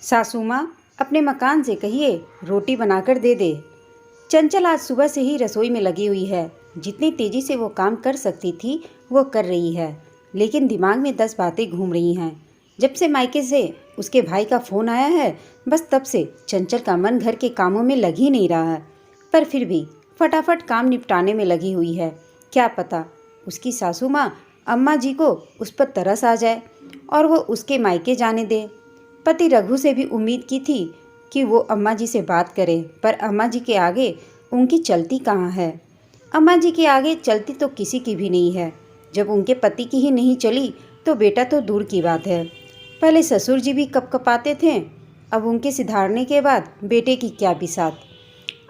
सासू माँ, अपने मकान से कहिए रोटी बनाकर दे दे। चंचल आज सुबह से ही रसोई में लगी हुई है। जितनी तेजी से वो काम कर सकती थी वो कर रही है, लेकिन दिमाग में 10 बातें घूम रही हैं। जब से मायके से उसके भाई का फ़ोन आया है, बस तब से चंचल का मन घर के कामों में लग ही नहीं रहा है। पर फिर भी फटाफट काम निपटाने में लगी हुई है। क्या पता उसकी सासू माँ अम्मा जी को उस पर तरस आ जाए और वो उसके मायके जाने दे। पति रघु से भी उम्मीद की थी कि वो अम्मा जी से बात करे, पर अम्मा जी के आगे उनकी चलती कहाँ है। अम्मा जी के आगे चलती तो किसी की भी नहीं है। जब उनके पति की ही नहीं चली तो बेटा तो दूर की बात है। पहले ससुर जी भी कपकपाते थे, अब उनके सिधारने के बाद बेटे की क्या बिसात।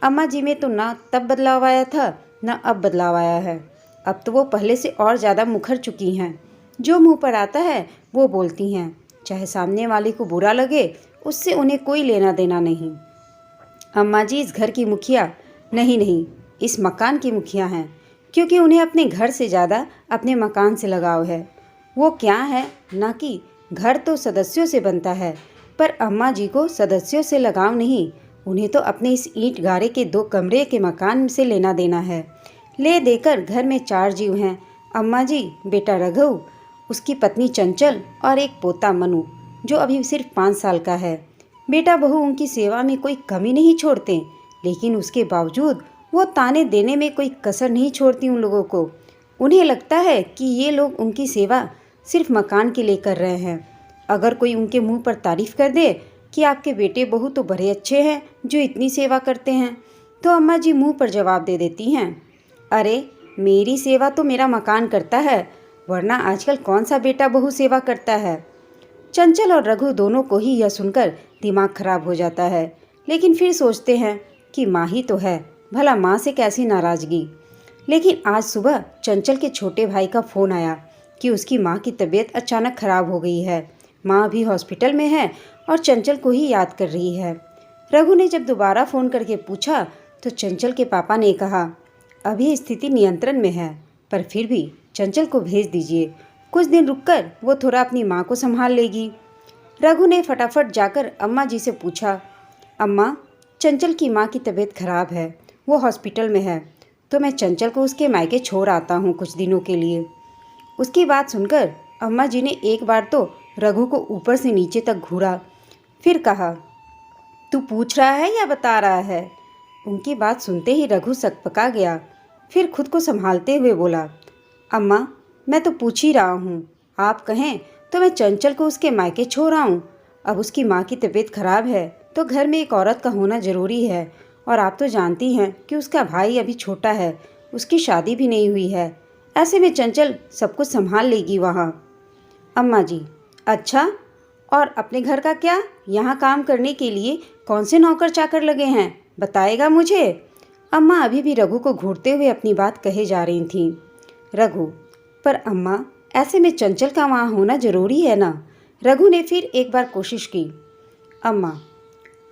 अम्मा जी में तो ना तब बदलाव आया था, ना अब बदलाव आया है। अब तो वो पहले से और ज़्यादा मुखर चुकी हैं। जो मुंह पर आता है वो बोलती हैं, चाहे सामने वाले को बुरा लगे, उससे उन्हें कोई लेना देना नहीं। अम्मा जी इस घर की मुखिया नहीं, इस मकान की मुखिया हैं, क्योंकि उन्हें अपने घर से ज़्यादा अपने मकान से लगाव है। वो क्या है ना कि घर तो सदस्यों से बनता है, पर अम्मा जी को सदस्यों से लगाव नहीं। उन्हें तो अपने इस ईंट गारे के 2 कमरे के मकान से लेना देना है। ले देकर घर में 4 जीव हैं, अम्मा जी, बेटा रघु, उसकी पत्नी चंचल और एक पोता मनु, जो अभी सिर्फ 5 साल का है। बेटा बहू उनकी सेवा में कोई कमी नहीं छोड़ते, लेकिन उसके बावजूद वो ताने देने में कोई कसर नहीं छोड़ती उन लोगों को। उन्हें लगता है कि ये लोग उनकी सेवा सिर्फ मकान के लिए कर रहे हैं। अगर कोई उनके मुंह पर तारीफ कर दे कि आपके बेटे बहू तो बड़े अच्छे हैं जो इतनी सेवा करते हैं, तो अम्मा जी मुंह पर जवाब दे देती हैं, अरे मेरी सेवा तो मेरा मकान करता है, वरना आजकल कौन सा बेटा बहू सेवा करता है। चंचल और रघु दोनों को ही यह सुनकर दिमाग खराब हो जाता है, लेकिन फिर सोचते हैं कि माँ ही तो है, भला माँ से कैसी नाराज़गी। लेकिन आज सुबह चंचल के छोटे भाई का फ़ोन आया कि उसकी माँ की तबीयत अचानक खराब हो गई है। माँ अभी हॉस्पिटल में है और चंचल को ही याद कर रही है। रघु ने जब दोबारा फ़ोन करके पूछा तो चंचल के पापा ने कहा, अभी स्थिति नियंत्रण में है, पर फिर भी चंचल को भेज दीजिए, कुछ दिन रुककर वो थोड़ा अपनी माँ को संभाल लेगी। रघु ने फटाफट जाकर अम्मा जी से पूछा, अम्मा, चंचल की माँ की तबीयत खराब है, वो हॉस्पिटल में है, तो मैं चंचल को उसके मायके छोड़ आता हूँ कुछ दिनों के लिए। उसकी बात सुनकर अम्मा जी ने एक बार तो रघु को ऊपर से नीचे तक घूरा, फिर कहा, तू पूछ रहा है या बता रहा है। उनकी बात सुनते ही रघु सकपका गया, फिर खुद को संभालते हुए बोला, अम्मा, मैं तो पूछ ही रहा हूँ, आप कहें तो मैं चंचल को उसके मायके छोड़ आऊँ। अब उसकी माँ की तबीयत खराब है तो घर में एक औरत का होना ज़रूरी है, और आप तो जानती हैं कि उसका भाई अभी छोटा है, उसकी शादी भी नहीं हुई है। ऐसे में चंचल सब कुछ संभाल लेगी वहाँ। अम्मा जी, अच्छा, और अपने घर का क्या? यहाँ काम करने के लिए कौन से नौकर चाकर लगे हैं, बताएगा मुझे। अम्मा अभी भी रघु को घूरते हुए अपनी बात कहे जा रही थीं। रघु, पर अम्मा, ऐसे में चंचल का वहाँ होना ज़रूरी है ना। रघु ने फिर एक बार कोशिश की। अम्मा,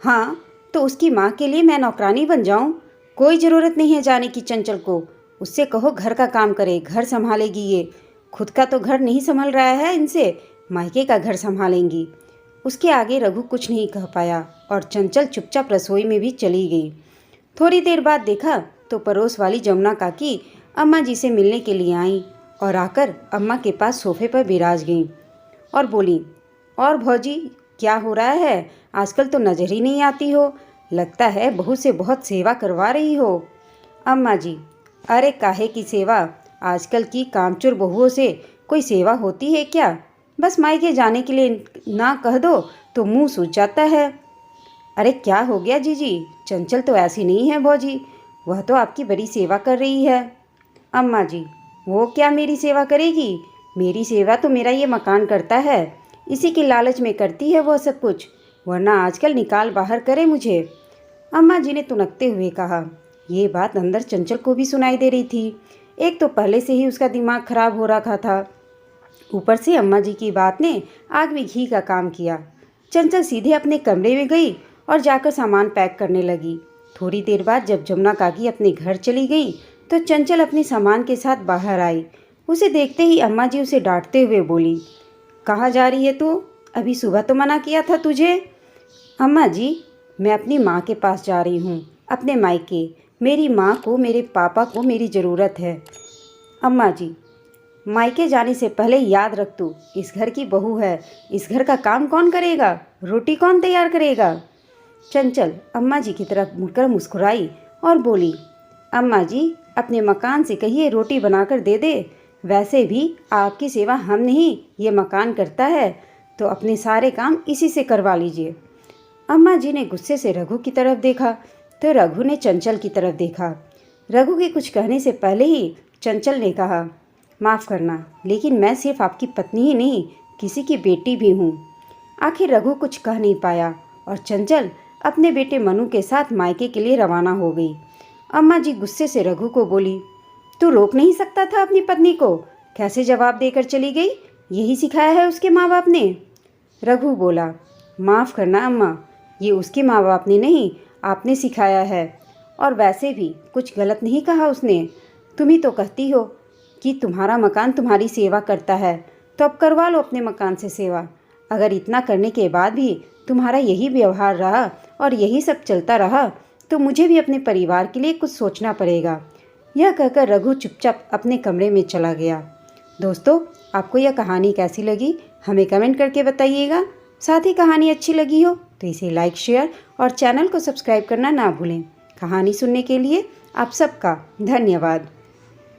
हाँ, तो उसकी माँ के लिए मैं नौकरानी बन जाऊँ? कोई ज़रूरत नहीं है जाने की चंचल को। उससे कहो घर का काम करे, घर संभालेगी ये। खुद का तो घर नहीं संभल रहा है इनसे, मायके का घर संभालेंगी। उसके आगे रघु कुछ नहीं कह पाया और चंचल चुपचाप रसोई में भी चली गई। थोड़ी देर बाद देखा तो पड़ोस वाली जमुना काकी अम्मा जी से मिलने के लिए आई और आकर अम्मा के पास सोफे पर बिराज गईं और बोली, और भौजी, क्या हो रहा है? आजकल तो नज़र ही नहीं आती हो, लगता है बहू से बहुत सेवा करवा रही हो। अम्मा जी, अरे काहे की सेवा, आजकल की कामचोर बहुओं से कोई सेवा होती है क्या? बस मायके जाने के लिए ना कह दो तो मुंह सूज जाता है। अरे क्या हो गया जीजी, चंचल तो ऐसी नहीं है भौजी, वह तो आपकी बड़ी सेवा कर रही है। अम्मा जी, वो क्या मेरी सेवा करेगी? मेरी सेवा तो मेरा ये मकान करता है, इसी के लालच में करती है वो सब कुछ, वरना आजकल निकाल बाहर करे मुझे। अम्मा जी ने तुनकते हुए कहा। ये बात अंदर चंचल को भी सुनाई दे रही थी। एक तो पहले से ही उसका दिमाग खराब हो रखा था, ऊपर से अम्मा जी की बात ने आग में घी का काम किया। चंचल सीधे अपने कमरे में गई और जाकर सामान पैक करने लगी। थोड़ी देर बाद जब जमुना काकी अपने घर चली गई तो चंचल अपने सामान के साथ बाहर आई। उसे देखते ही अम्मा जी उसे डांटते हुए बोली, कहाँ जा रही है तू? अभी सुबह तो मना किया था तुझे। अम्मा जी, मैं अपनी माँ के पास जा रही हूँ, अपने मायके। मेरी माँ को, मेरे पापा को मेरी ज़रूरत है। अम्मा जी, मायके जाने से पहले याद रख तू, इस घर की बहू है, इस घर का काम कौन करेगा, रोटी कौन तैयार करेगा। चंचल अम्मा जी की तरफ मुड़कर मुस्कुराई और बोली, अम्मा जी, अपने मकान से कहिए रोटी बनाकर दे दे। वैसे भी आपकी सेवा हम नहीं, ये मकान करता है, तो अपने सारे काम इसी से करवा लीजिए। अम्मा जी ने गुस्से से रघु की तरफ देखा तो रघु ने चंचल की तरफ देखा। रघु के कुछ कहने से पहले ही चंचल ने कहा, माफ़ करना, लेकिन मैं सिर्फ आपकी पत्नी ही नहीं, किसी की बेटी भी हूँ। आखिर रघु कुछ कह नहीं पाया और चंचल अपने बेटे मनु के साथ मायके के लिए रवाना हो गई। अम्मा जी गुस्से से रघु को बोली, तू रोक नहीं सकता था अपनी पत्नी को, कैसे जवाब देकर चली गई, यही सिखाया है उसके माँ बाप ने। रघु बोला, माफ़ करना अम्मा, ये उसके माँ बाप ने नहीं, आपने सिखाया है। और वैसे भी कुछ गलत नहीं कहा उसने। तुम ही तो कहती हो कि तुम्हारा मकान तुम्हारी सेवा करता है, तो अब करवा लो अपने मकान से सेवा। अगर इतना करने के बाद भी तुम्हारा यही व्यवहार रहा और यही सब चलता रहा, तो मुझे भी अपने परिवार के लिए कुछ सोचना पड़ेगा। यह कहकर रघु चुपचाप अपने कमरे में चला गया। दोस्तों, आपको यह कहानी कैसी लगी हमें कमेंट करके बताइएगा। साथ ही कहानी अच्छी लगी हो तो इसे लाइक, शेयर और चैनल को सब्सक्राइब करना ना भूलें। कहानी सुनने के लिए आप सबका धन्यवाद।